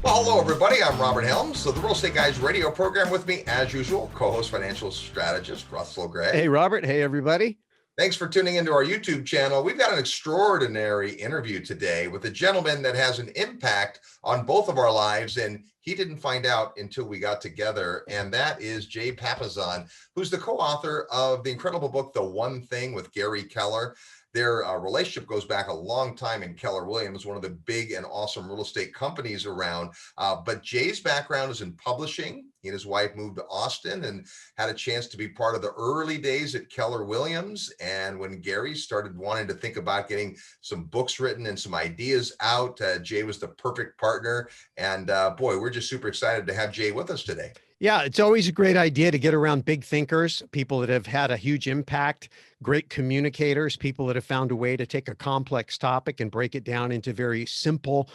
Well, hello, everybody. I'm Robert Helms of the Real Estate Guys radio program. With me, as usual, co-host financial strategist Russell Gray. Hey, Robert. Hey, everybody. Thanks for tuning into our YouTube channel. We've got an extraordinary interview today with a gentleman that has an impact on both of our lives, and he didn't find out until we got together, and that is Jay Papasan, who's the co-author of the incredible book, The One Thing with Gary Keller. Their relationship goes back a long time in Keller Williams, one of the big and awesome real estate companies around. But Jay's background is in publishing. He and his wife moved to Austin and had a chance to be part of the early days at Keller Williams. And when Gary started wanting to think about getting some books written and some ideas out, Jay was the perfect partner. And boy, we're just super excited to have Jay with us today. Yeah, it's always a great idea to get around big thinkers, people that have had a huge impact, great communicators, people that have found a way to take a complex topic and break it down into very simple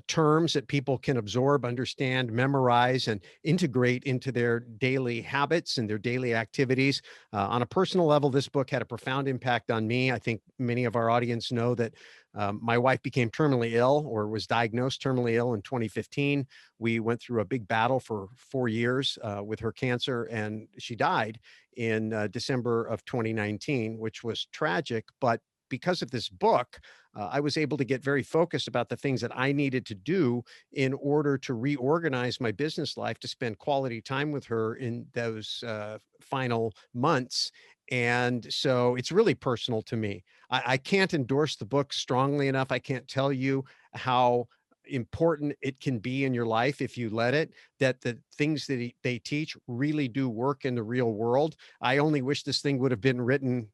terms that people can absorb, understand, memorize, and integrate into their daily habits and their daily activities. On a personal level, this book had a profound impact on me. I think many of our audience know that my wife became terminally ill, or was diagnosed terminally ill, in 2015. We went through a big battle for 4 years with her cancer, and she died in December of 2019, which was tragic. But because of this book, I was able to get very focused about the things that I needed to do in order to reorganize my business life, to spend quality time with her in those final months. And so it's really personal to me. I can't endorse the book strongly enough. I can't tell you how important it can be in your life if you let it, that the things that they teach really do work in the real world. I only wish this thing would have been written,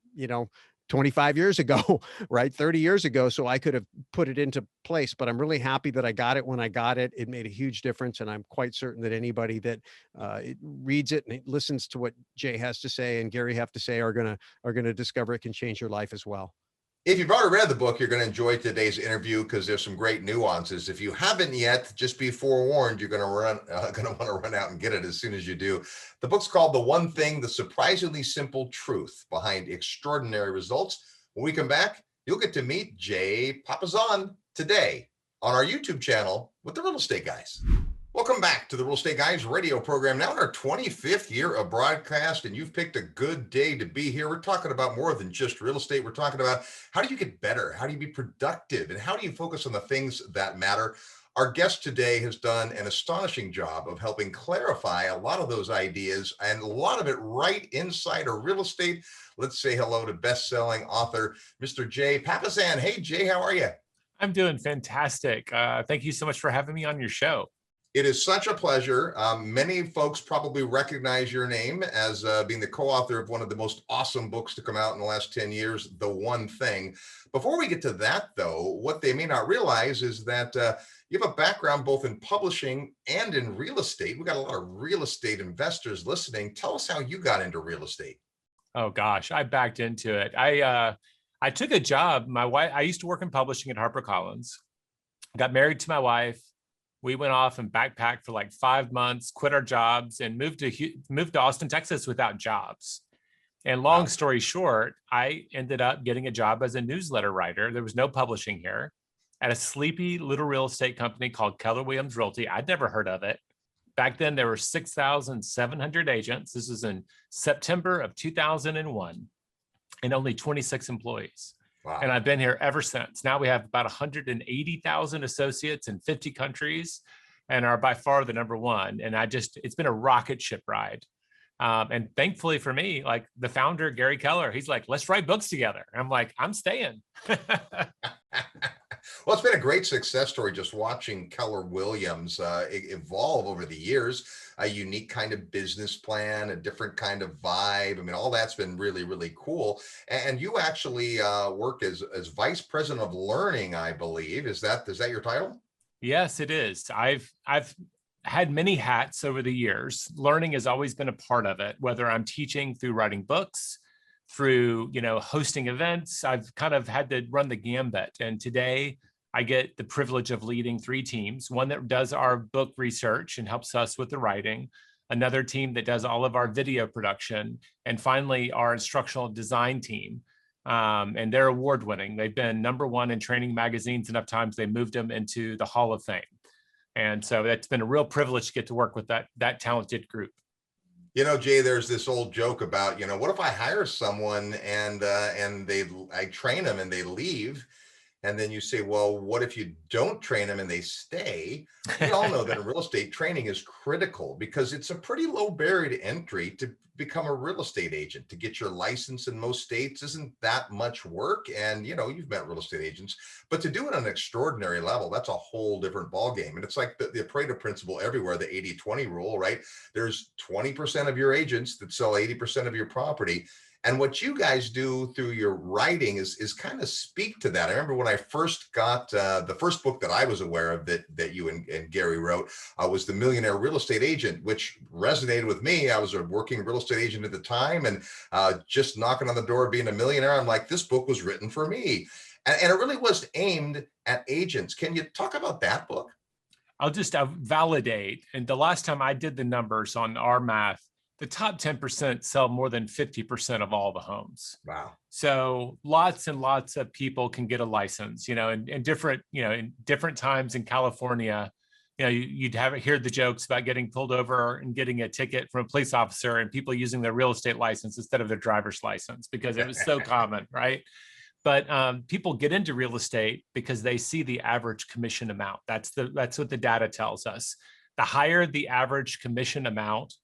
25 years ago, right? 30 years ago. So I could have put it into place, but I'm really happy that I got it when I got it. It made a huge difference. And I'm quite certain that anybody that reads it and listens to what Jay has to say and Gary have to say are going to discover it can change your life as well. If you've already read the book, you're going to enjoy today's interview because there's some great nuances. If you haven't yet, just be forewarned, you're going to want to run out and get it as soon as you do. The book's called The One Thing, The Surprisingly Simple Truth Behind Extraordinary Results. When we come back, you'll get to meet Jay Papasan today on our YouTube channel with the Real Estate Guys. Welcome back to the Real Estate Guys radio program, now in our 25th year of broadcast, and you've picked a good day to be here. We're talking about more than just real estate. We're talking about how do you get better? How do you be productive? And how do you focus on the things that matter? Our guest today has done an astonishing job of helping clarify a lot of those ideas, and a lot of it right inside of real estate. Let's say hello to best-selling author, Mr. Jay Papasan. Hey, Jay, how are you? I'm doing fantastic. Thank you so much for having me on your show. It is such a pleasure. Many folks probably recognize your name as being the co-author of one of the most awesome books to come out in the last 10 years, The One Thing. Before we get to that, though, what they may not realize is that you have a background both in publishing and in real estate. We got a lot of real estate investors listening. Tell us how you got into real estate. Oh, gosh, I backed into it. I took a job. My wife, I used to work in publishing at HarperCollins. Got married to my wife. We went off and backpacked for like 5 months, quit our jobs, and moved to Austin, Texas without jobs. And long story short, I ended up getting a job as a newsletter writer. There was no publishing here, at a sleepy little real estate company called Keller Williams Realty. I'd never heard of it. Back then, there were 6,700 agents. This was in September of 2001, and only 26 employees. Wow. And I've been here ever since. Now we have about 180,000 associates in 50 countries and are by far the number one. And it's been a rocket ship ride. And thankfully for me, like the founder, Gary Keller, he's like, let's write books together. I'm like, I'm staying. Well, it's been a great success story just watching Keller Williams evolve over the years, a unique kind of business plan, a different kind of vibe. I mean, all that's been really, really cool. And you actually work as vice president of learning, I believe. Is that your title? Yes, it is. I've had many hats over the years. Learning has always been a part of it, whether I'm teaching through writing books, through, hosting events. I've kind of had to run the gambit. And today I get the privilege of leading 3 teams, one that does our book research and helps us with the writing, another team that does all of our video production, and finally our instructional design team. And they're award winning. They've been #1 in training magazines enough times they moved them into the Hall of Fame. And so it's been a real privilege to get to work with that talented group. You know, Jay, there's this old joke about, what if I hire someone and I train them and they leave? And then you say, well, what if you don't train them and they stay? We all know that in real estate, training is critical because it's a pretty low barrier to entry to become a real estate agent. To get your license in most states isn't that much work. And, you've met real estate agents, but to do it on an extraordinary level, that's a whole different ballgame. And it's like the Pareto principle everywhere, the 80-20 rule, right? There's 20% of your agents that sell 80% of your property. And what you guys do through your writing is kind of speak to that. I remember when I first got the first book that I was aware of that you and Gary wrote was The Millionaire Real Estate Agent, which resonated with me. I was a working real estate agent at the time and just knocking on the door of being a millionaire. I'm like, this book was written for me. And it really was aimed at agents. Can you talk about that book? I'll just validate. And the last time I did the numbers on our math, the top 10% sell more than 50% of all the homes. Wow. So lots and lots of people can get a license, in different times in California, you'd hear the jokes about getting pulled over and getting a ticket from a police officer and people using their real estate license instead of their driver's license because it was so common, right? But people get into real estate because they see the average commission amount. That's what the data tells us. The higher the average commission amount,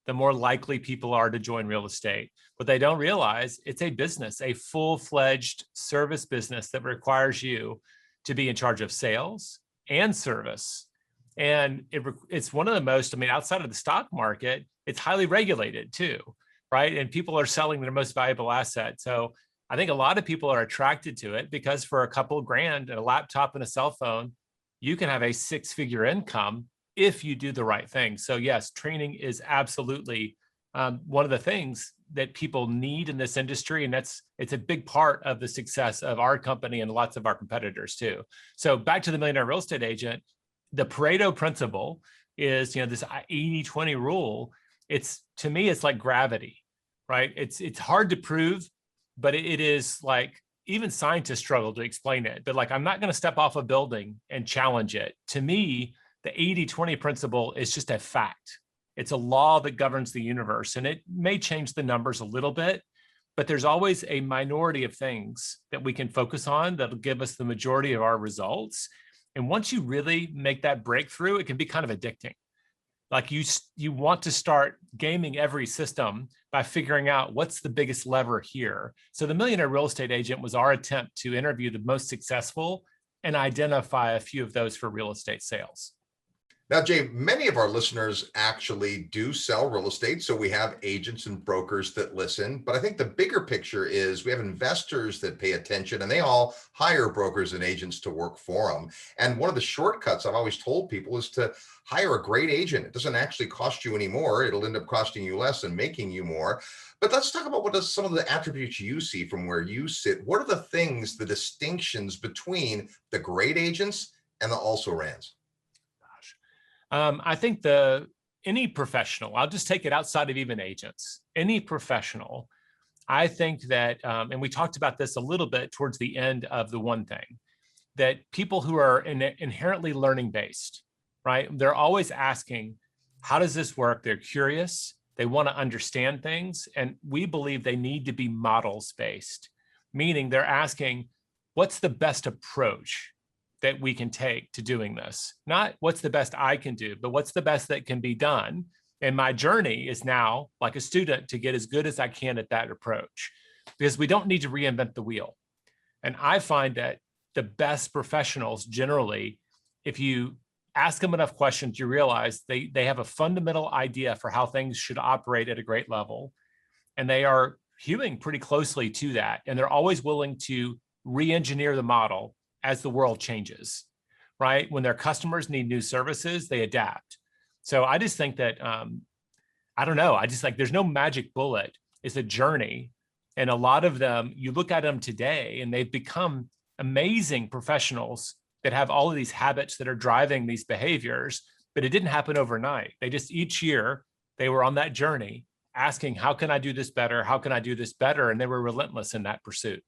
the more likely people are to join real estate. But they don't realize it's a business, a full-fledged service business that requires you to be in charge of sales and service. And it's one of the most, outside of the stock market, it's highly regulated too, right? And people are selling their most valuable asset. So I think a lot of people are attracted to it because for a couple of grand and a laptop and a cell phone, you can have a six-figure income if you do the right thing. So yes, training is absolutely one of the things that people need in this industry. And it's a big part of the success of our company and lots of our competitors too. So back to the Millionaire Real Estate Agent, the Pareto principle is, this 80-20 rule. To me, it's like gravity, right? It's hard to prove, but it is like, even scientists struggle to explain it. But like, I'm not going to step off a building and challenge it. To me, the 80-20 principle is just a fact. It's a law that governs the universe, and it may change the numbers a little bit, but there's always a minority of things that we can focus on that'll give us the majority of our results. And once you really make that breakthrough, it can be kind of addicting. Like you want to start gaming every system by figuring out what's the biggest lever here. So the Millionaire Real Estate Agent was our attempt to interview the most successful and identify a few of those for real estate sales. Now, Jay, many of our listeners actually do sell real estate. So we have agents and brokers that listen. But I think the bigger picture is we have investors that pay attention and they all hire brokers and agents to work for them. And one of the shortcuts I've always told people is to hire a great agent. It doesn't actually cost you any more. It'll end up costing you less and making you more. But let's talk about what are some of the attributes you see from where you sit. What are the things, the distinctions between the great agents and the also-rans? I think any professional, I'll just take it outside of even agents, any professional, I think that, and we talked about this a little bit towards the end of the one thing, that people who are inherently learning based, right? They're always asking, how does this work? They're curious. They want to understand things. And we believe they need to be models based, meaning they're asking, what's the best approach that we can take to doing this? Not what's the best I can do, but what's the best that can be done. And my journey is now, like a student, to get as good as I can at that approach, because we don't need to reinvent the wheel. And I find that the best professionals generally, if you ask them enough questions, you realize they have a fundamental idea for how things should operate at a great level. And they are hewing pretty closely to that. And they're always willing to re-engineer the model as the world changes, right? When their customers need new services, they adapt. So I just think that, I don't know, I just like, there's no magic bullet. It's a journey. And a lot of them, you look at them today and they've become amazing professionals that have all of these habits that are driving these behaviors, but it didn't happen overnight. They just, each year, they were on that journey asking, how can I do this better? How can I do this better? And they were relentless in that pursuit.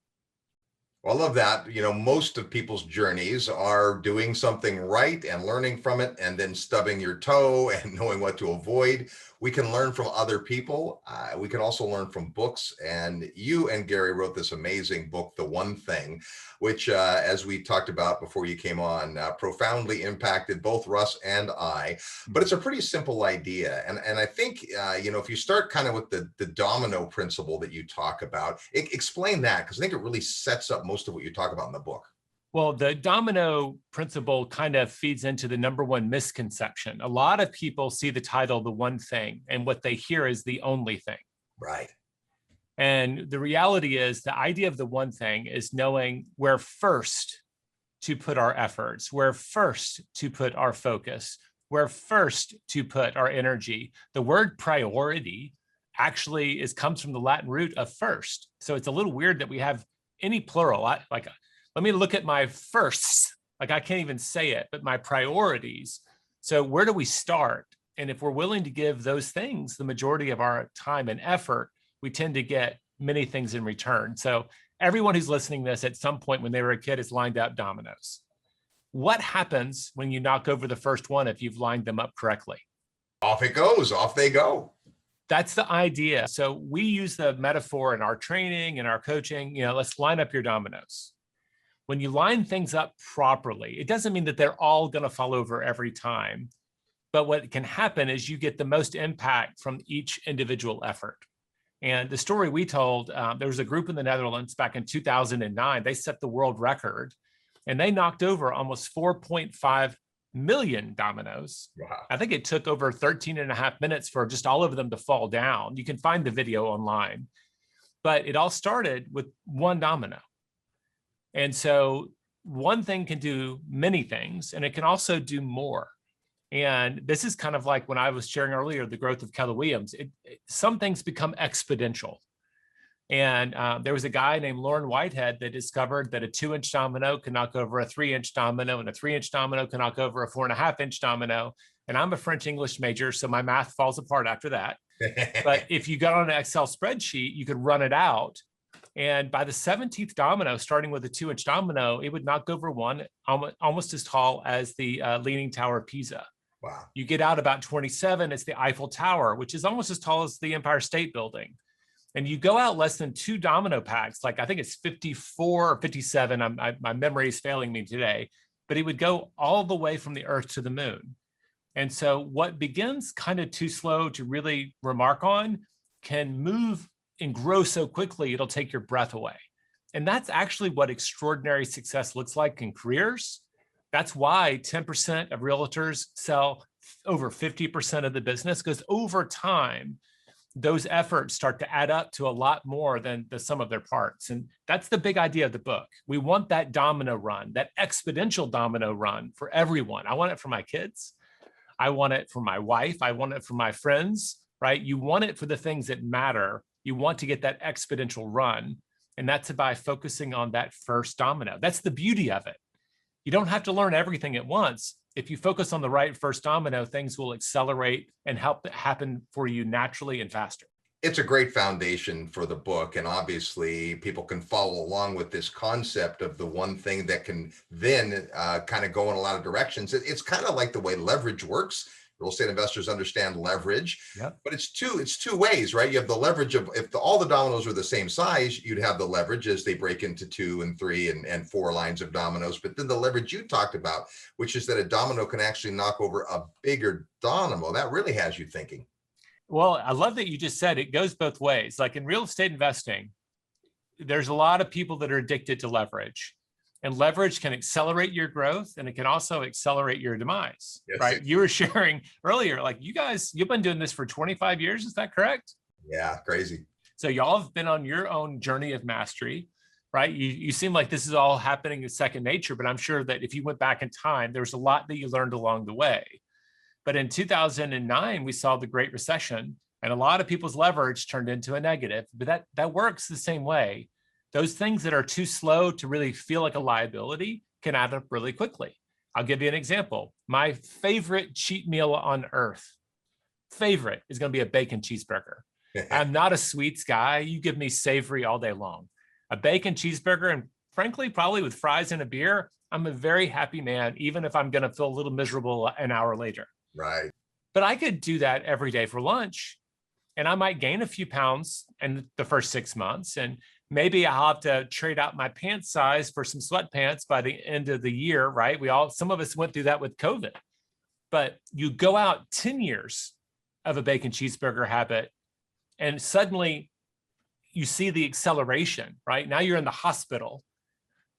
Well, I love that. Most of people's journeys are doing something right and learning from it and then stubbing your toe and knowing what to avoid. We can learn from other people. We can also learn from books. And you and Gary wrote this amazing book, The One Thing, which, as we talked about before you came on, profoundly impacted both Russ and I. But it's a pretty simple idea. And I think, if you start kind of with the domino principle that you talk about, explain that, because I think it really sets up most of what you talk about in the book. Well, the domino principle kind of feeds into the number one misconception. A lot of people see the title, The One Thing, and what they hear is the only thing. Right. And the reality is the idea of the one thing is knowing where first to put our efforts, where first to put our focus, where first to put our energy. The word priority actually comes from the Latin root of first. So it's a little weird that we have any plural. Let me look at my firsts. I can't even say it, but my priorities. So where do we start? And if we're willing to give those things the majority of our time and effort, we tend to get many things in return. So everyone who's listening to this at some point when they were a kid has lined up dominoes. What happens when you knock over the first one if you've lined them up correctly? Off it goes. Off they go. That's the idea. So we use the metaphor in our training and our coaching, let's line up your dominoes. When you line things up properly, it doesn't mean that they're all going to fall over every time. But what can happen is you get the most impact from each individual effort. And the story we told, there was a group in the Netherlands back in 2009. They set the world record and they knocked over almost 4.5 million dominoes. Wow. I think it took over 13 and a half minutes for just all of them to fall down. You can find the video online, but it all started with one domino. And so one thing can do many things, and it can also do more. And this is kind of like when I was sharing earlier, the growth of Keller Williams. Some things become exponential. And there was a guy named Lauren Whitehead that discovered that a 2-inch domino can knock over a 3-inch domino, and a 3-inch domino can knock over a 4.5-inch domino. And I'm a French English major, so my math falls apart after that. But if you got on an Excel spreadsheet, you could run it out. And by the 17th domino, starting with a 2-inch domino, it would knock over one almost as tall as the Leaning Tower of Pisa. Wow. You get out about 27, it's the Eiffel Tower, which is almost as tall as the Empire State Building. And you go out less than 2 domino packs, like I think it's 54 or 57. My memory is failing me today, but it would go all the way from the Earth to the moon. And so what begins kind of too slow to really remark on can move and grow so quickly, it'll take your breath away. And that's actually what extraordinary success looks like in careers. That's why 10% of realtors sell over 50% of the business, because over time, those efforts start to add up to a lot more than the sum of their parts. And that's the big idea of the book. We want that domino run, that exponential domino run for everyone. I want it for my kids. I want it for my wife. I want it for my friends, right? You want it for the things that matter. You want to get that exponential run. And that's by focusing on that first domino. That's the beauty of it. You don't have to learn everything at once. If you focus on the right first domino, things will accelerate and help happen for you naturally and faster. It's a great foundation for the book. And obviously people can follow along with this concept of the one thing that can then kind of go in a lot of directions. It's kind of like the way leverage works. Real estate investors understand leverage, Yep. but it's two ways, right? You have the leverage of, if all the dominoes are the same size, you'd have the leverage as they break into 2 and 3 and 4 lines of dominoes. But then the leverage you talked about, which is that a domino can actually knock over a bigger domino, that really has you thinking. Well, I love that you just said it goes both ways. Like in real estate investing, there's a lot of people that are addicted to leverage. And leverage can accelerate your growth, and it can also accelerate your demise, Yes. right? You were sharing earlier, like you've been doing this for 25 years. Is that correct? Yeah, crazy. So y'all have been on your own journey of mastery, right? You seem like this is all happening as second nature, but I'm sure that if you went back in time, there's a lot that you learned along the way. But in 2009, we saw the Great Recession, and a lot of people's leverage turned into a negative, but that works the same way. Those things that are too slow to really feel like a liability can add up really quickly. I'll give you an example. My favorite cheat meal on earth, is going to be a bacon cheeseburger. I'm not a sweets guy. You give me savory all day long. A bacon cheeseburger, and frankly, probably with fries and a beer, I'm a very happy man, even if I'm going to feel a little miserable an hour later. Right. But I could do that every day for lunch, and I might gain a few pounds in the first 6 months. And maybe I'll have to trade out my pant size for some sweatpants by the end of the year, right? Some of us went through that with COVID. But you go out 10 years of a bacon cheeseburger habit, and suddenly you see the acceleration, right? Now you're in the hospital,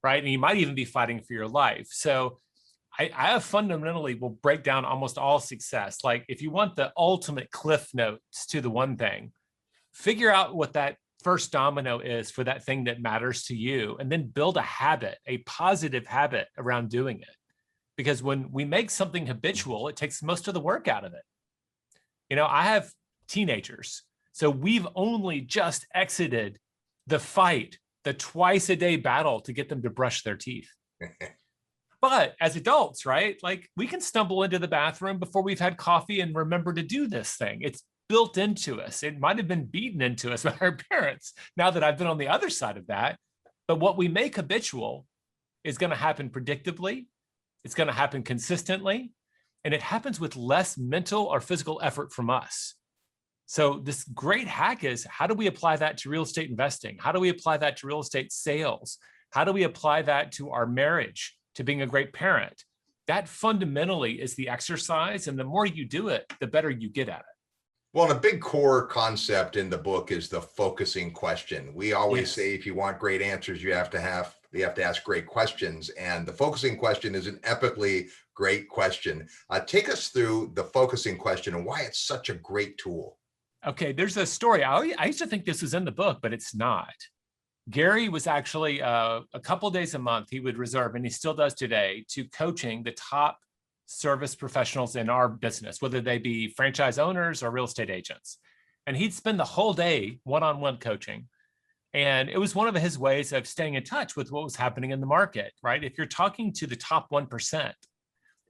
right? And you might even be fighting for your life. So I have fundamentally will break down almost all success. Like if you want the ultimate cliff notes to the one thing, figure out what that first domino is for that thing that matters to you, and then build a habit, a positive habit around doing it. Because when we make something habitual, it takes most of the work out of it. You know, I have teenagers, so we've only just exited the fight, the twice a day battle to get them to brush their teeth. But as adults, right, like we can stumble into the bathroom before we've had coffee and remember to do this thing. It's built into us. It might have been beaten into us by our parents, now that I've been on the other side of that. But what we make habitual is going to happen predictably. It's going to happen consistently, and it happens with less mental or physical effort from us. So this great hack is, how do we apply that to real estate investing? How do we apply that to real estate sales? How do we apply that to our marriage, to being a great parent? That fundamentally is the exercise, and the more you do it, the better you get at it. Well, and a big core concept in the book is the focusing question. We always say, if you want great answers, you have to ask great questions. And the focusing question is an epically great question. Take us through the focusing question and why it's such a great tool. Okay, there's a story. I used to think this was in the book, but it's not. Gary was actually a couple days a month, he would reserve, and he still does today, to coaching the top service professionals in our business, whether they be franchise owners or real estate agents. And he'd spend the whole day one-on-one coaching. And it was one of his ways of staying in touch with what was happening in the market, right? If you're talking to the top 1%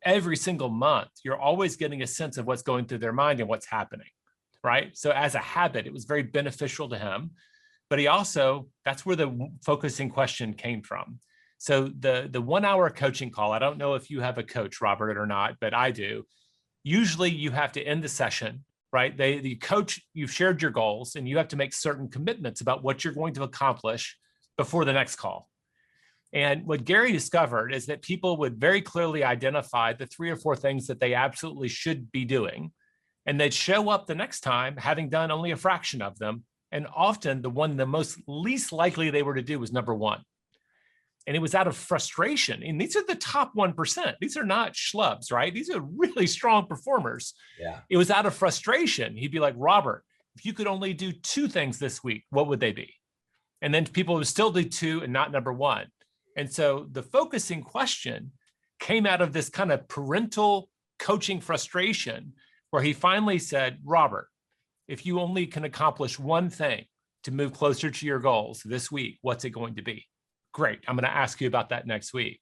every single month, you're always getting a sense of what's going through their mind and what's happening, right? So as a habit, it was very beneficial to him. But he also, that's where the focusing question came from. So the 1 hour coaching call, I don't know if you have a coach, Robert, or not, but I do. Usually you have to end the session, right? The coach, you've shared your goals, and you have to make certain commitments about what you're going to accomplish before the next call. And what Gary discovered is that people would very clearly identify the 3 or 4 things that they absolutely should be doing. And they'd show up the next time having done only a fraction of them. And often the most least likely they were to do was number 1. And it was out of frustration. And these are the top 1%. These are not schlubs, right? These are really strong performers. Yeah. It was out of frustration. He'd be like, Robert, if you could only do 2 things this week, what would they be? And then people would still do 2 and not number 1. And so the focusing question came out of this kind of parental coaching frustration, where he finally said, Robert, if you only can accomplish 1 thing to move closer to your goals this week, what's it going to be? Great. I'm going to ask you about that next week.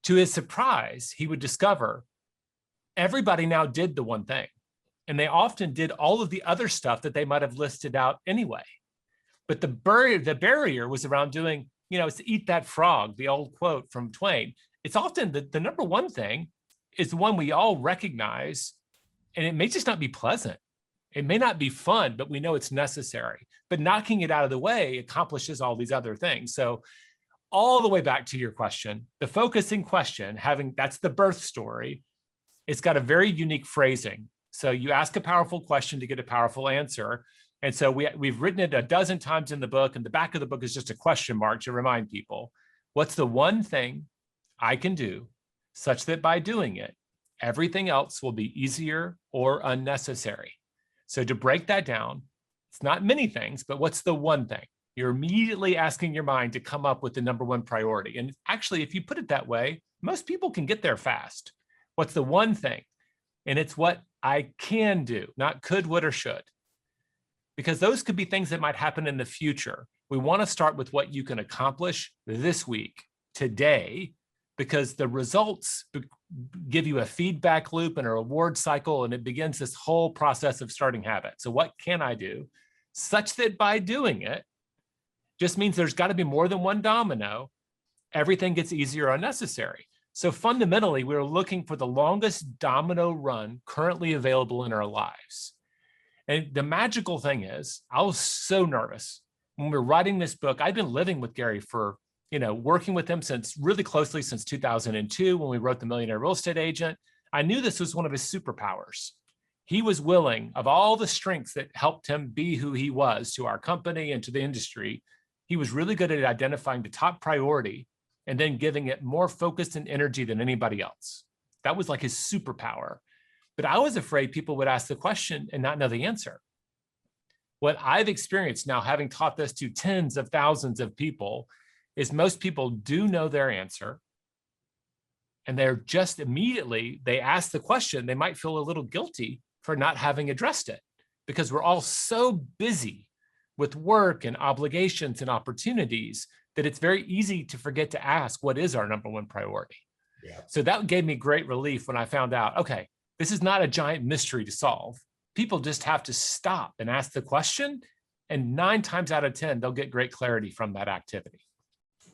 To his surprise, he would discover everybody now did the 1 thing. And they often did all of the other stuff that they might have listed out anyway. But the barrier was around doing, it's eat that frog, the old quote from Twain. It's often the number 1 thing is the one we all recognize, and it may just not be pleasant. It may not be fun, but we know it's necessary. But knocking it out of the way accomplishes all these other things. So all the way back to your question, the focusing question, that's the birth story. It's got a very unique phrasing. So you ask a powerful question to get a powerful answer. And so we've written it a dozen times in the book, and the back of the book is just a question mark to remind people, what's the 1 thing I can do such that by doing it, everything else will be easier or unnecessary? So to break that down, it's not many things, but what's the 1 thing? You're immediately asking your mind to come up with the number 1 priority. And actually, if you put it that way, most people can get there fast. What's the 1 thing? And it's what I can do, not could, would, or should. Because those could be things that might happen in the future. We want to start with what you can accomplish this week, today, because the results give you a feedback loop and a reward cycle, and it begins this whole process of starting habits. So what can I do such that by doing it just means there's got to be more than 1 domino, everything gets easier or unnecessary. So fundamentally, we were looking for the longest domino run currently available in our lives. And the magical thing is, I was so nervous when we were writing this book. I'd been living with Gary for, working with him really closely since 2002 when we wrote The Millionaire Real Estate Agent. I knew this was one of his superpowers. He was willing, of all the strengths that helped him be who he was to our company and to the industry, he was really good at identifying the top priority and then giving it more focus and energy than anybody else. That was like his superpower. But I was afraid people would ask the question and not know the answer. What I've experienced now, having taught this to tens of thousands of people, is most people do know their answer. And they're just immediately, they ask the question, they might feel a little guilty for not having addressed it because we're all so busy with work and obligations and opportunities that it's very easy to forget to ask, what is our number one priority? Yeah. So that gave me great relief when I found out, okay, this is not a giant mystery to solve. People just have to stop and ask the question, and 9 times out of 10, they'll get great clarity from that activity.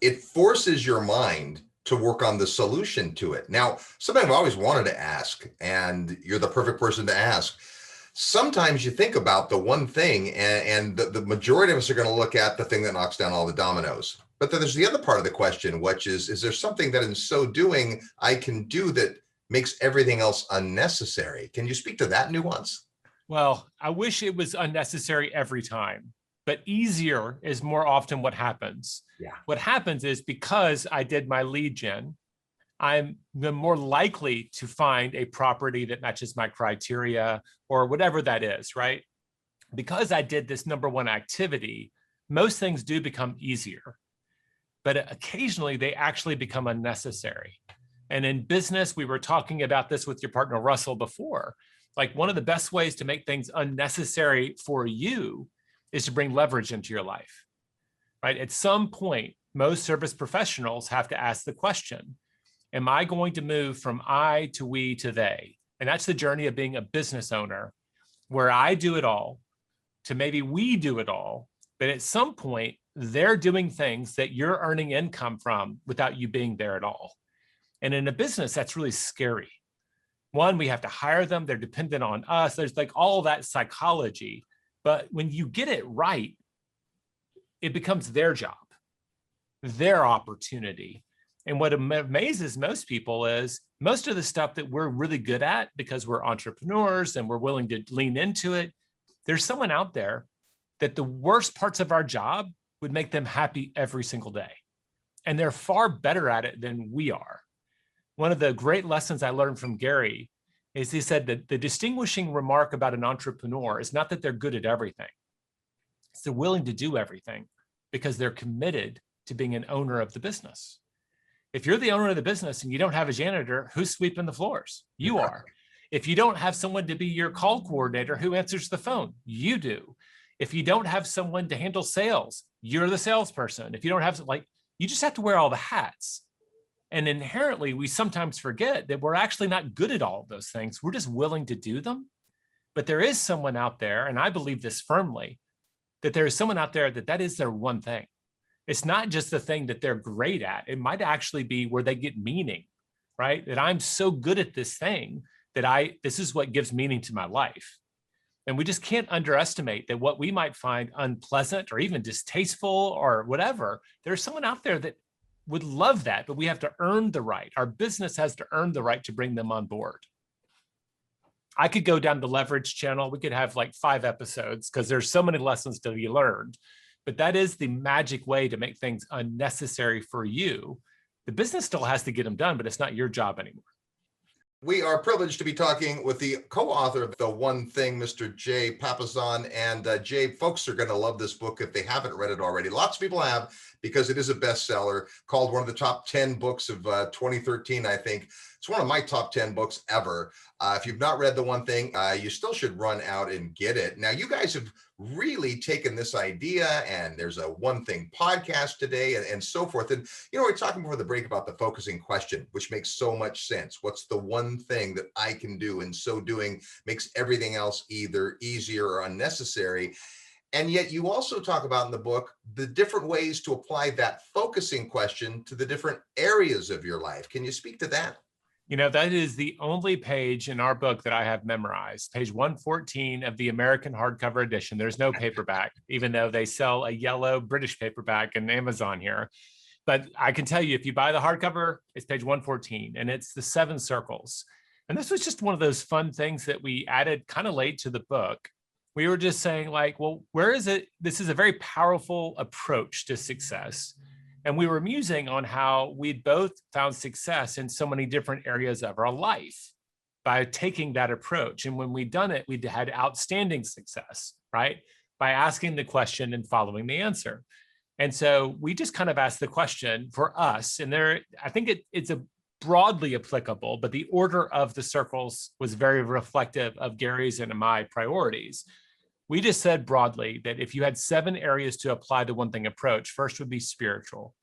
It forces your mind to work on the solution to it. Now, something I've always wanted to ask, and you're the perfect person to ask. Sometimes you think about the one thing, and the majority of us are going to look at the thing that knocks down all the dominoes. But then there's the other part of the question, which is there something that in so doing I can do that makes everything else unnecessary? Can you speak to that nuance? Well, I wish it was unnecessary every time, but easier is more often what happens. Yeah. What happens is because I did my lead gen, I'm more likely to find a property that matches my criteria or whatever that is, right? Because I did this number one activity, most things do become easier, but occasionally they actually become unnecessary. And in business, we were talking about this with your partner, Russell, before. Like one of the best ways to make things unnecessary for you is to bring leverage into your life, right? At some point, most service professionals have to ask the question, am I going to move from I to we to they? And that's the journey of being a business owner, where I do it all to maybe we do it all. But at some point, they're doing things that you're earning income from without you being there at all. And in a business, that's really scary. One, we have to hire them. They're dependent on us. There's like all that psychology. But when you get it right, it becomes their job, their opportunity. And what amazes most people is most of the stuff that we're really good at because we're entrepreneurs and we're willing to lean into it, there's someone out there that the worst parts of our job would make them happy every single day. And they're far better at it than we are. One of the great lessons I learned from Gary is he said that the distinguishing remark about an entrepreneur is not that they're good at everything. It's they're willing to do everything because they're committed to being an owner of the business. If you're the owner of the business and you don't have a janitor, who's sweeping the floors? You are. If you don't have someone to be your call coordinator, who answers the phone? You do. If you don't have someone to handle sales, you're the salesperson. If you don't have, you just have to wear all the hats. And inherently, we sometimes forget that we're actually not good at all of those things. We're just willing to do them. But there is someone out there, and I believe this firmly, that there is someone out there that is their one thing. It's not just the thing that they're great at. It might actually be where they get meaning, right? That I'm so good at this thing that this is what gives meaning to my life. And we just can't underestimate that what we might find unpleasant or even distasteful or whatever, there's someone out there that would love that, but we have to earn the right. Our business has to earn the right to bring them on board. I could go down the leverage channel. We could have like 5 episodes because there's so many lessons to be learned. But that is the magic way to make things unnecessary for you. The business still has to get them done, but it's not your job anymore. We are privileged to be talking with the co-author of The One Thing, Mr. Jay Papasan. And Jay, folks are going to love this book if they haven't read it already. Lots of people have, because it is a bestseller, called one of the top 10 books of 2013, I think. It's one of my top 10 books ever. If you've not read The One Thing, you still should run out and get it. Now, you guys have really taken this idea, and there's a One Thing podcast today and so forth. And, we're talking before the break about the focusing question, which makes so much sense. What's the one thing that I can do? And so doing makes everything else either easier or unnecessary. And yet you also talk about in the book the different ways to apply that focusing question to the different areas of your life. Can you speak to that? That is the only page in our book that I have memorized, page 114 of the American hardcover edition. There's no paperback, even though they sell a yellow British paperback in Amazon here. But I can tell you, if you buy the hardcover, it's page 114, and it's the 7 circles. And this was just one of those fun things that we added kind of late to the book. We were just saying, like, well, where is it? This is a very powerful approach to success. And we were musing on how we'd both found success in so many different areas of our life by taking that approach. And when we'd done it, we'd had outstanding success, right? By asking the question and following the answer. And so we just kind of asked the question for us, and I think it's a broadly applicable, but the order of the circles was very reflective of Gary's and my priorities. We just said broadly that if you had 7 areas to apply the one thing approach, first would be spiritual,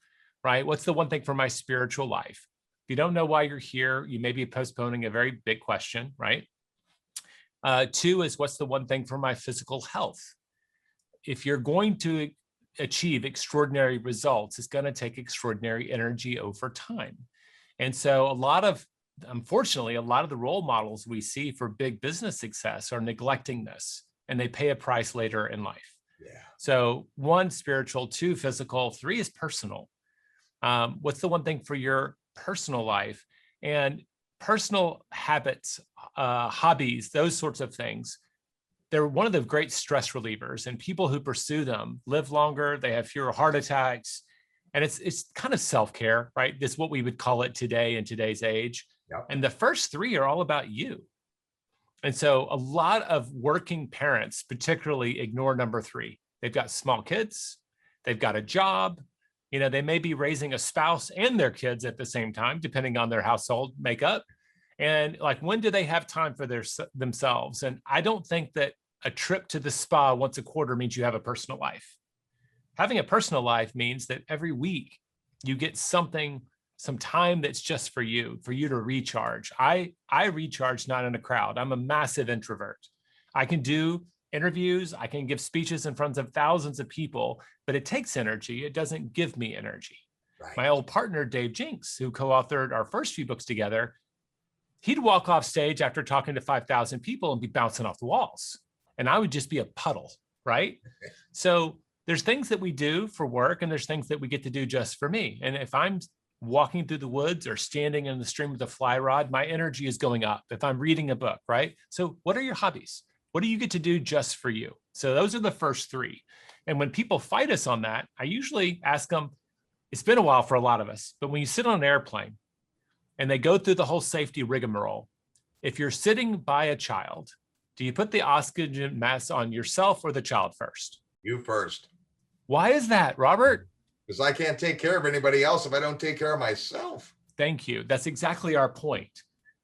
right? What's the one thing for my spiritual life? If you don't know why you're here, you may be postponing a very big question, right? 2 is what's the one thing for my physical health? If you're going to achieve extraordinary results, it's going to take extraordinary energy over time. And so unfortunately, a lot of the role models we see for big business success are neglecting this, and they pay a price later in life. Yeah. So 1, spiritual, 2, physical, 3 is personal. What's the one thing for your personal life? And personal habits, hobbies, those sorts of things, they're one of the great stress relievers, and people who pursue them live longer, they have fewer heart attacks, and it's kind of self-care, right? This is what we would call it today in today's age. Yep. And the first 3 are all about you. And so a lot of working parents particularly ignore number 3. They've got small kids, they've got a job, they may be raising a spouse and their kids at the same time, depending on their household makeup. And like, when do they have time for themselves? And I don't think that a trip to the spa once a quarter means you have a personal life. Having a personal life means that every week you get some time that's just for you to recharge. I recharge not in a crowd. I'm a massive introvert. I can do interviews, I can give speeches in front of thousands of people, but it takes energy. It doesn't give me energy. Right. My old partner, Dave Jinks, who co-authored our first few books together, he'd walk off stage after talking to 5,000 people and be bouncing off the walls. And I would just be a puddle, right? Okay. So there's things that we do for work, and there's things that we get to do just for me. And if I'm walking through the woods or standing in the stream with a fly rod, my energy is going up. If I'm reading a book, right? So what are your hobbies? What do you get to do just for you? So those are the first 3. And when people fight us on that, I usually ask them, it's been a while for a lot of us, but when you sit on an airplane and they go through the whole safety rigmarole, if you're sitting by a child, do you put the oxygen mask on yourself or the child first? You first. Why is that, Robert? Because I can't take care of anybody else if I don't take care of myself. Thank you. That's exactly our point.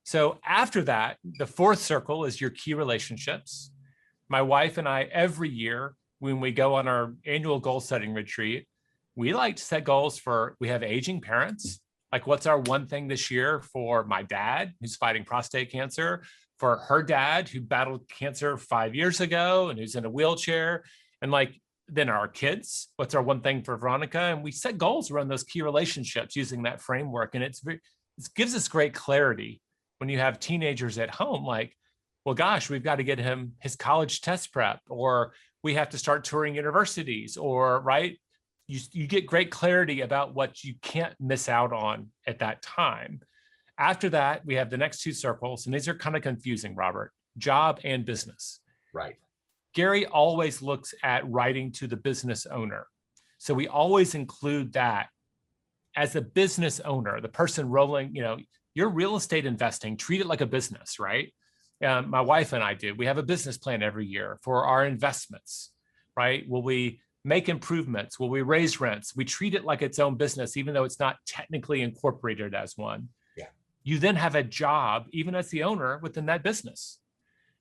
So after that, the 4th circle is your key relationships. My wife and I, every year, when we go on our annual goal setting retreat, we like to set goals we have aging parents. Like, what's our one thing this year for my dad, who's fighting prostate cancer, for her dad, who battled cancer 5 years ago and who's in a wheelchair, and then our kids, what's our one thing for Veronica? And we set goals around those key relationships using that framework. And it gives us great clarity when you have teenagers at home, like, well, gosh, we've got to get him his college test prep, or we have to start touring universities, or, right? You get great clarity about what you can't miss out on at that time. After that, we have the next 2 circles, and these are kind of confusing, Robert: job and business. Right. Gary always looks at writing to the business owner. So we always include that as a business owner, the person rolling, your real estate investing, treat it like a business, right? My wife and I do. We have a business plan every year for our investments, right? Will we make improvements? Will we raise rents? We treat it like its own business, even though it's not technically incorporated as one. Yeah. You then have a job, even as the owner, within that business.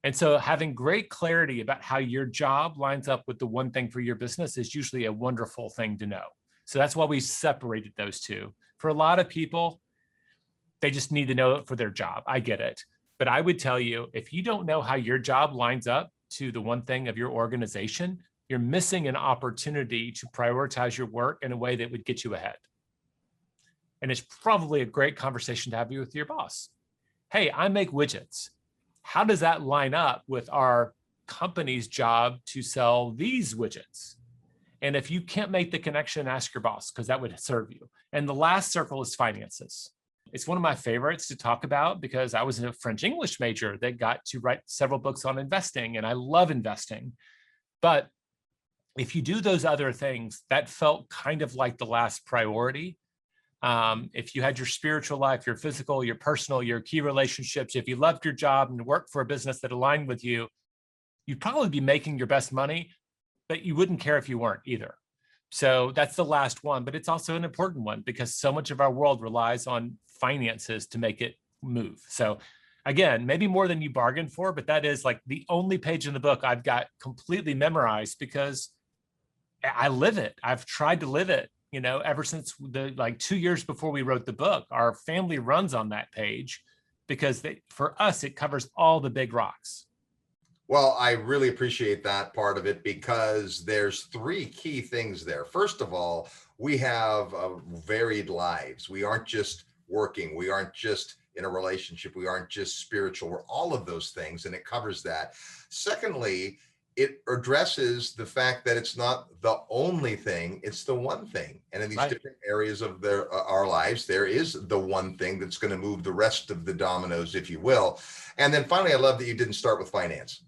And so having great clarity about how your job lines up with the one thing for your business is usually a wonderful thing to know. So that's why we separated those 2. For a lot of people, they just need to know it for their job. I get it. But I would tell you, if you don't know how your job lines up to the one thing of your organization, you're missing an opportunity to prioritize your work in a way that would get you ahead. And it's probably a great conversation to have with your boss. Hey, I make widgets. How does that line up with our company's job to sell these widgets? And if you can't make the connection, ask your boss, because that would serve you. And the last circle is finances. It's one of my favorites to talk about because I was a French English major that got to write several books on investing, and I love investing. But if you do those other things, that felt kind of like the last priority. If you had your spiritual life, your physical, your personal, your key relationships, if you loved your job and worked for a business that aligned with you, you'd probably be making your best money, but you wouldn't care if you weren't either. So that's the last one, but it's also an important one because so much of our world relies on finances to make it move. So again, maybe more than you bargained for, but that is like the only page in the book I've got completely memorized because I live it. I've tried to live it, ever since the 2 years before we wrote the book. Our family runs on that page because for us, it covers all the big rocks. Well, I really appreciate that part of it because there's three key things there. First of all, we have varied lives. We aren't just working. We aren't just in a relationship. We aren't just spiritual. We're all of those things, and it covers that. Secondly, it addresses the fact that it's not the only thing, it's the one thing. And in these different areas of our lives, there is the one thing that's going to move the rest of the dominoes, if you will. And then finally, I love that you didn't start with finance.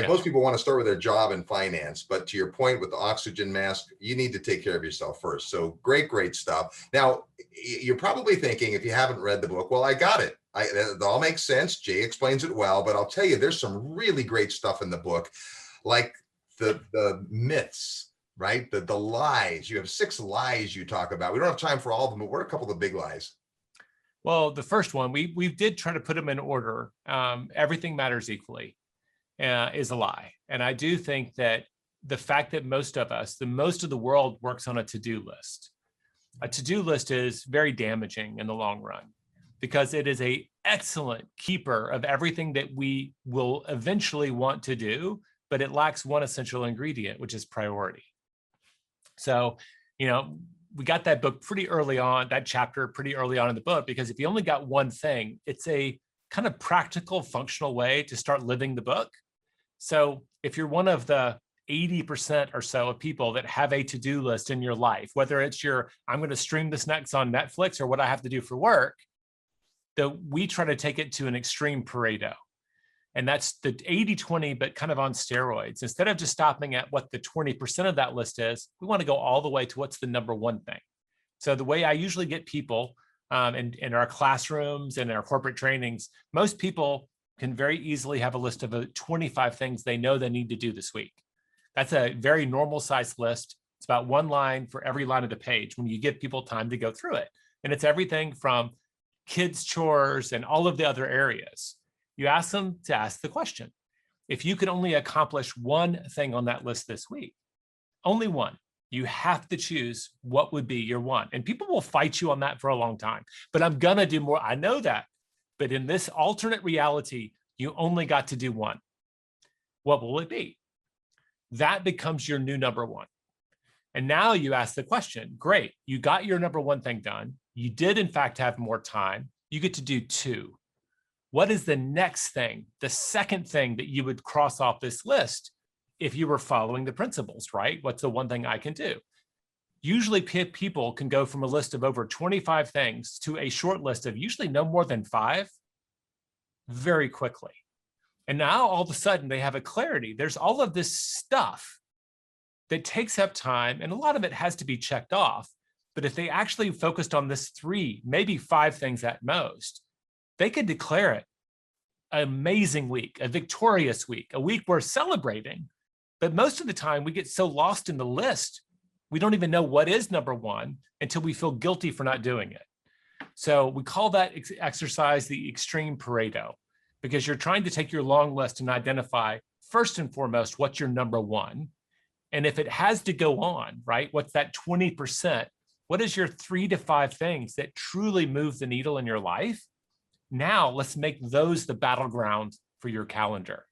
Most people want to start with their job and finance, but to your point with the oxygen mask, you need to take care of yourself first. So great stuff. Now, you're probably thinking, if you haven't read the book, well, I got it. It all makes sense. Jay explains it well, but I'll tell you, there's some really great stuff in the book, like the myths, right? The lies. You have 6 lies you talk about. We don't have time for all of them, but what are a couple of the big lies? Well, the first one, we did try to put them in order. Everything matters equally. Is a lie. And I do think that the fact that most of the world works on a to-do list. A to-do list is very damaging in the long run because it is an excellent keeper of everything that we will eventually want to do, but it lacks one essential ingredient, which is priority. So, we got that book pretty early on, that chapter pretty early on in the book, because if you only got one thing, it's a kind of practical, functional way to start living the book. So if you're one of the 80% or so of people that have a to-do list in your life, whether it's I'm going to stream this next on Netflix or what I have to do for work, we try to take it to an extreme Pareto. And that's the 80-20, but kind of on steroids. Instead of just stopping at what the 20% of that list is, we want to go all the way to what's the number one thing. So the way I usually get people in our classrooms and in our corporate trainings, most people can very easily have a list of 25 things they know they need to do this week. That's a very normal sized list. It's about one line for every line of the page when you give people time to go through it. And it's everything from kids' chores and all of the other areas. You ask them to ask the question, if you could only accomplish one thing on that list this week, only one, you have to choose what would be your one. And people will fight you on that for a long time, but I'm going to do more. I know that. But in this alternate reality, you only got to do one. What will it be? That becomes your new number one. And now you ask the question, great, you got your number one thing done. You did, in fact, have more time. You get to do 2. What is the next thing, the second thing that you would cross off this list if you were following the principles, right? What's the one thing I can do? Usually people can go from a list of over 25 things to a short list of usually no more than 5 very quickly. And now all of a sudden they have a clarity. There's all of this stuff that takes up time, and a lot of it has to be checked off. But if they actually focused on this 3, maybe 5 things at most, they could declare it an amazing week, a victorious week, a week we're celebrating. But most of the time we get so lost in the list, we don't even know what is number one until we feel guilty for not doing it. So we call that exercise the extreme Pareto, because you're trying to take your long list and identify first and foremost, what's your number one? And if it has to go on, right, what's that 20%? What is your 3 to 5 things that truly move the needle in your life? Now let's make those the battleground for your calendar.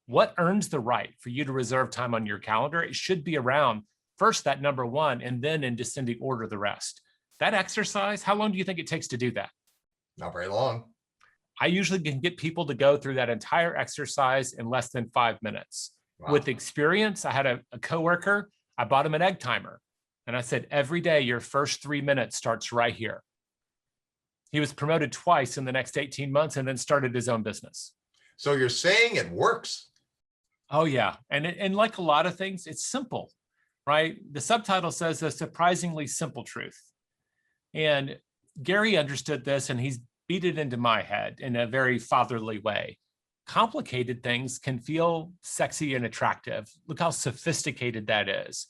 What earns the right for you to reserve time on your calendar? It should be around first that number one, and then in descending order, the rest. That exercise, how long do you think it takes to do that? Not very long. I usually can get people to go through that entire exercise in less than 5 minutes. Wow. With experience, I had a coworker, I bought him an egg timer. And I said, every day, your first 3 minutes starts right here. He was promoted twice in the next 18 months and then started his own business. So you're saying it works? Oh, yeah. And like a lot of things, it's simple, right? The subtitle says a surprisingly simple truth. And Gary understood this, and he's beat it into my head in a very fatherly way. Complicated things can feel sexy and attractive. Look how sophisticated that is.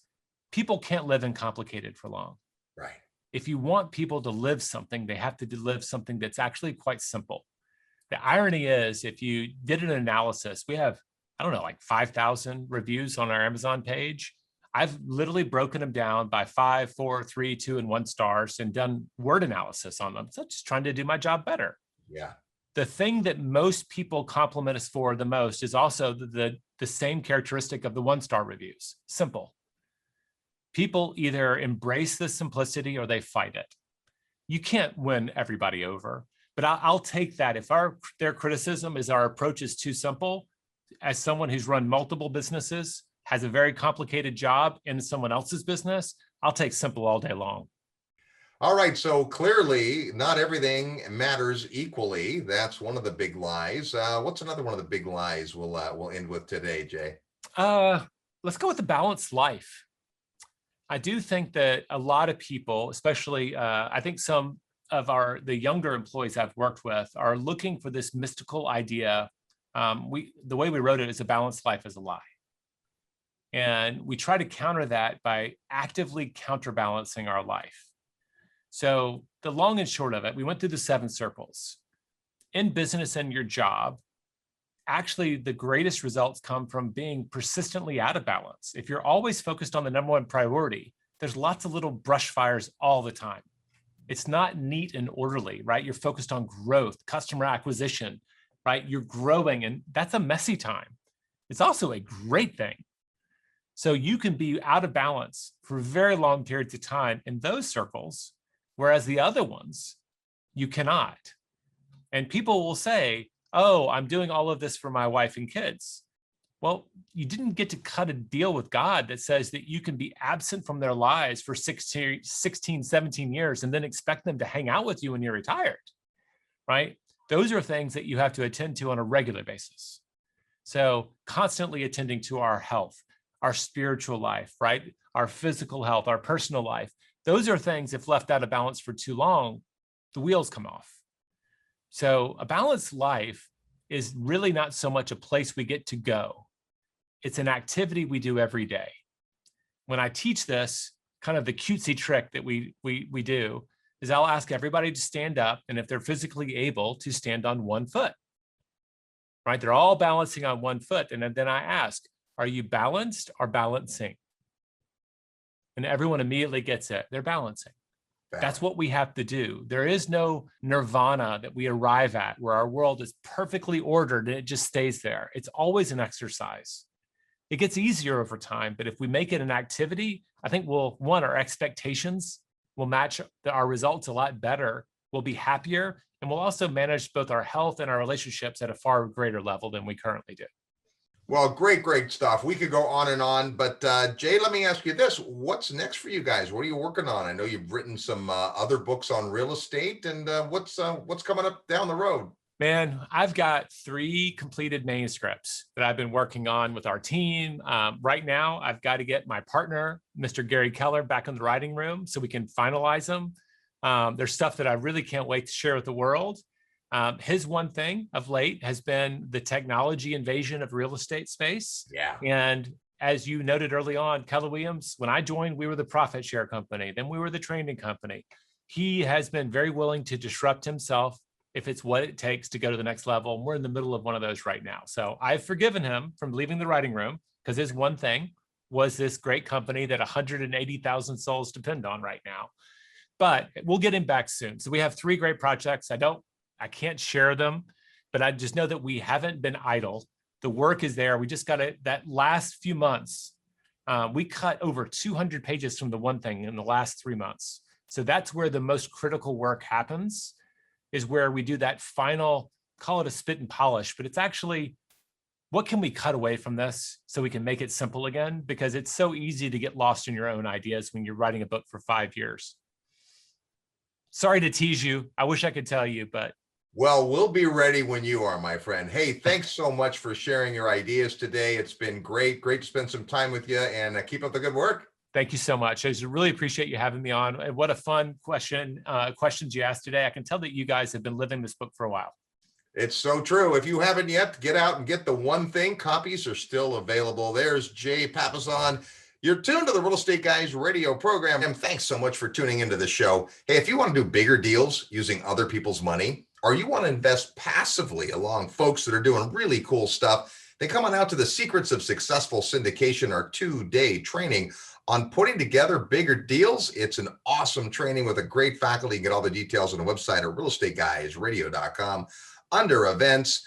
People can't live in complicated for long. Right. If you want people to live something, they have to live something that's actually quite simple. The irony is, if you did an analysis, we have, I don't know, like 5,000 reviews on our Amazon page. I've literally broken them down by 5, 4, 3, 2, and 1 stars and done word analysis on them. So just trying to do my job better. Yeah. The thing that most people compliment us for the most is also the same characteristic of the 1-star reviews. Simple. People either embrace the simplicity or they fight it. You can't win everybody over, but I'll take that. If their criticism is our approach is too simple, as someone who's run multiple businesses, has a very complicated job in someone else's business, I'll take simple all day long. All right. So clearly not everything matters equally. That's one of the big lies. What's another one of the big lies we'll end with today, Jay? Let's go with the balanced life. I do think that a lot of people, especially I think some of the younger employees I've worked with, are looking for this mystical idea. The way we wrote it is a balanced life is a lie. And we try to counter that by actively counterbalancing our life. So the long and short of it, we went through the 7 circles. In business and your job, actually the greatest results come from being persistently out of balance. If you're always focused on the number one priority, there's lots of little brush fires all the time. It's not neat and orderly, right? You're focused on growth, customer acquisition, right? You're growing, and that's a messy time. It's also a great thing. So you can be out of balance for very long periods of time in those circles, whereas the other ones, you cannot. And people will say, oh, I'm doing all of this for my wife and kids. Well, you didn't get to cut a deal with God that says that you can be absent from their lives for 16, 17 years and then expect them to hang out with you when you're retired, right? Those are things that you have to attend to on a regular basis. So constantly attending to our health, our spiritual life, right? Our physical health, our personal life. Those are things, if left out of balance for too long, the wheels come off. So a balanced life is really not so much a place we get to go. It's an activity we do every day. When I teach this, kind of the cutesy trick that we do is I'll ask everybody to stand up, and if they're physically able, to stand on one foot, right? They're all balancing on one foot. And then I ask, are you balanced or balancing? And everyone immediately gets it. They're balancing. That's what we have to do. There is no nirvana that we arrive at where our world is perfectly ordered and it just stays there. It's always an exercise. It gets easier over time, but if we make it an activity, I think our expectations will match our results a lot better. We'll be happier, and we'll also manage both our health and our relationships at a far greater level than we currently do. Well, great stuff. We could go on, but Jay, let me ask you this. What's next for you guys? What are you working on? I know you've written some other books on real estate, and what's coming up down the road? Man, I've got 3 completed manuscripts that I've been working on with our team. Right now, I've got to get my partner, Mr. Gary Keller, back in the writing room so we can finalize them. There's stuff that I really can't wait to share with the world. His one thing of late has been the technology invasion of real estate space. Yeah. And as you noted early on, Keller Williams, when I joined, we were the profit share company. Then we were the training company. He has been very willing to disrupt himself if it's what it takes to go to the next level. And we're in the middle of one of those right now. So I've forgiven him from leaving the writing room because his one thing was this great company that 180,000 souls depend on right now. But we'll get him back soon. So we have 3 great projects. I can't share them, but I just know that we haven't been idle. The work is there. We just got to, that last few months, we cut over 200 pages from the one thing in the last 3 months. So that's where the most critical work happens, is where we do that final, call it a spit and polish, but it's actually, what can we cut away from this so we can make it simple again? Because it's so easy to get lost in your own ideas when you're writing a book for 5 years. Sorry to tease you. I wish I could tell you, but. Well, we'll be ready when you are, my friend. Hey, thanks so much for sharing your ideas today. It's been great to spend some time with you, and keep up the good work. Thank you so much. I just really appreciate you having me on. And what a fun questions you asked today. I can tell that you guys have been living this book for a while. It's so true. If you haven't yet, get out and get The One Thing. Copies are still available. There's Jay Papasan. You're tuned to the Real Estate Guys radio program. And thanks so much for tuning into the show. Hey, if you want to do bigger deals using other people's money, or you want to invest passively along folks that are doing really cool stuff, then come on out to the Secrets of Successful Syndication, our 2-day training on putting together bigger deals. It's an awesome training with a great faculty. You can get all the details on the website at realestateguysradio.com under events.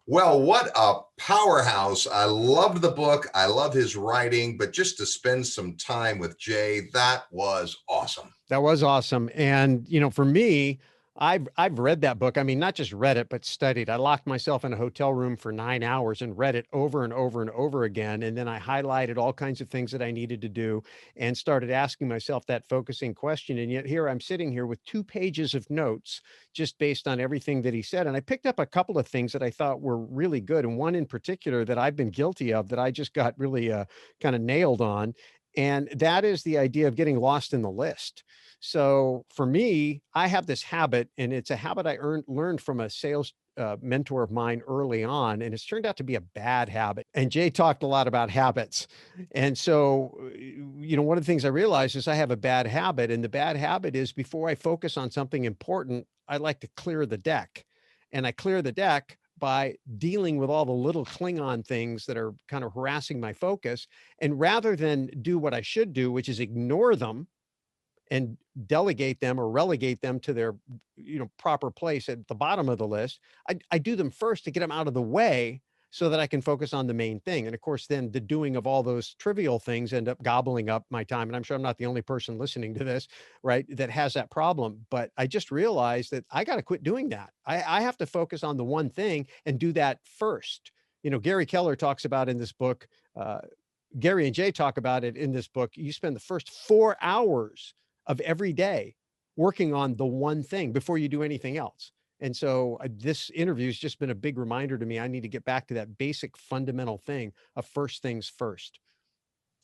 Well, what a powerhouse. I loved the book. I love his writing, but just to spend some time with Jay, that was awesome. That was awesome. And, for me, I've read that book. I mean, not just read it, but studied. I locked myself in a hotel room for 9 hours and read it over and over and over again. And then I highlighted all kinds of things that I needed to do and started asking myself that focusing question. And yet here I'm sitting here with 2 pages of notes just based on everything that he said. And I picked up a couple of things that I thought were really good. And one in particular that I've been guilty of that I just got really kind of nailed on. And that is the idea of getting lost in the list. So for me, I have this habit, and it's a habit I learned from a sales mentor of mine early on, and it's turned out to be a bad habit. And Jay talked a lot about habits. And so, one of the things I realized is I have a bad habit, and the bad habit is before I focus on something important, I like to clear the deck. And I clear the deck by dealing with all the little Klingon things that are kind of harassing my focus. And rather than do what I should do, which is ignore them and delegate them or relegate them to their, proper place at the bottom of the list, I do them first to get them out of the way so that I can focus on the main thing. And of course, then the doing of all those trivial things end up gobbling up my time. And I'm sure I'm not the only person listening to this, right, that has that problem. But I just realized that I got to quit doing that. I have to focus on the one thing and do that first. Gary Keller talks about in this book, Gary and Jay talk about it in this book. You spend the first 4 hours of every day working on the one thing before you do anything else. And so this interview has just been a big reminder to me. I need to get back to that basic fundamental thing of first things first.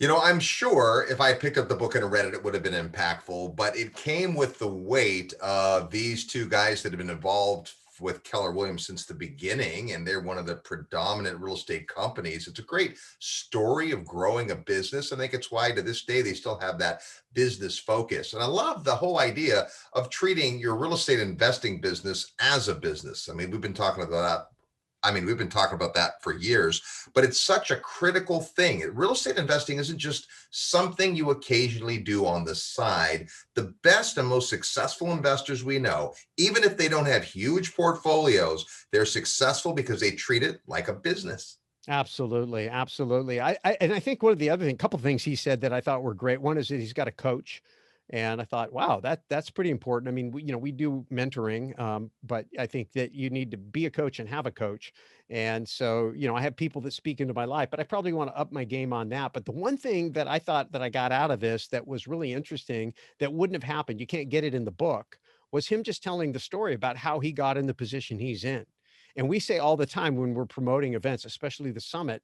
I'm sure if I picked up the book and read it, it would have been impactful, but it came with the weight of these 2 guys that have been involved with Keller Williams since the beginning, and they're one of the predominant real estate companies. It's a great story of growing a business. I think it's why to this day they still have that business focus. And I love the whole idea of treating your real estate investing business as a business. I mean, we've been talking about that for years, but it's such a critical thing. Real estate investing isn't just something you occasionally do on the side. The best and most successful investors we know, even if they don't have huge portfolios, they're successful because they treat it like a business. Absolutely. Absolutely. And I think one of the other couple of things he said that I thought were great. One is that he's got a coach. And I thought, wow, that's pretty important. I mean, we do mentoring, but I think that you need to be a coach and have a coach. And so, I have people that speak into my life, but I probably want to up my game on that. But the one thing that I thought that I got out of this that was really interesting that wouldn't have happened, you can't get it in the book, was him just telling the story about how he got in the position he's in. And we say all the time when we're promoting events, especially the summit,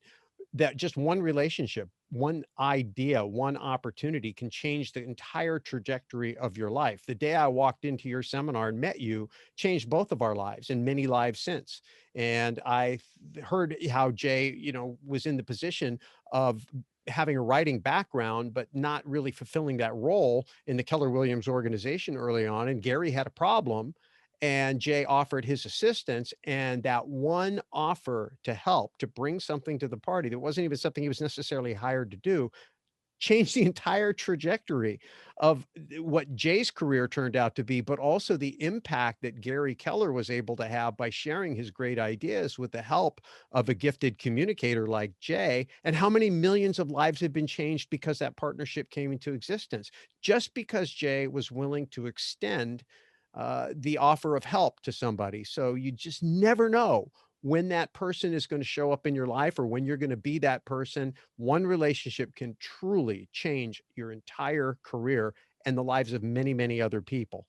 that just one relationship, one idea, one opportunity can change the entire trajectory of your life. The day I walked into your seminar and met you changed both of our lives and many lives since. And I heard how Jay, was in the position of having a writing background, but not really fulfilling that role in the Keller Williams organization early on. And Gary had a problem. And Jay offered his assistance, and that one offer to help, to bring something to the party that wasn't even something he was necessarily hired to do, changed the entire trajectory of what Jay's career turned out to be, but also the impact that Gary Keller was able to have by sharing his great ideas with the help of a gifted communicator like Jay, and how many millions of lives have been changed because that partnership came into existence, just because Jay was willing to extend the offer of help to somebody. So you just never know when that person is going to show up in your life or when you're going to be that person. One relationship can truly change your entire career and the lives of many, many other people.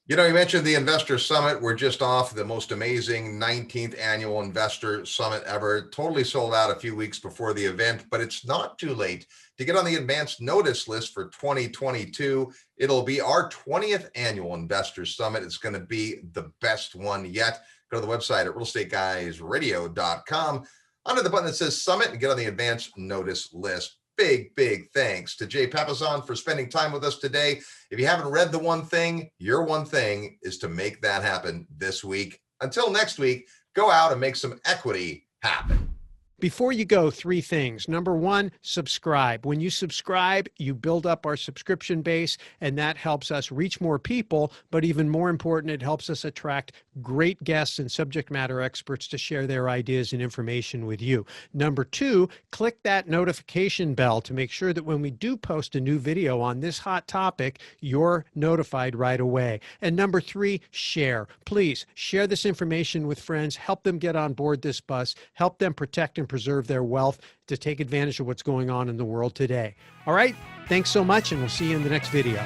You know, you mentioned the Investor Summit. We're just off the most amazing 19th annual Investor Summit ever. Totally sold out a few weeks before the event, but it's not too late to get on the advanced notice list for 2022. It'll be our 20th annual Investor Summit. It's going to be the best one yet. Go to the website at realestateguysradio.com. Under the button that says Summit and get on the advanced notice list. Big thanks to Jay Papasan for spending time with us today. If you haven't read The One Thing, your one thing is to make that happen this week. Until next week, go out and make some equity happen. Before you go, 3 things. Number 1, subscribe. When you subscribe, you build up our subscription base, and that helps us reach more people. But even more important, it helps us attract great guests and subject matter experts to share their ideas and information with you. Number 2, click that notification bell to make sure that when we do post a new video on this hot topic, you're notified right away. And number 3, share. Please share this information with friends. Help them get on board this bus. Help them protect and preserve their wealth to take advantage of what's going on in the world today. All right. Thanks so much, and we'll see you in the next video.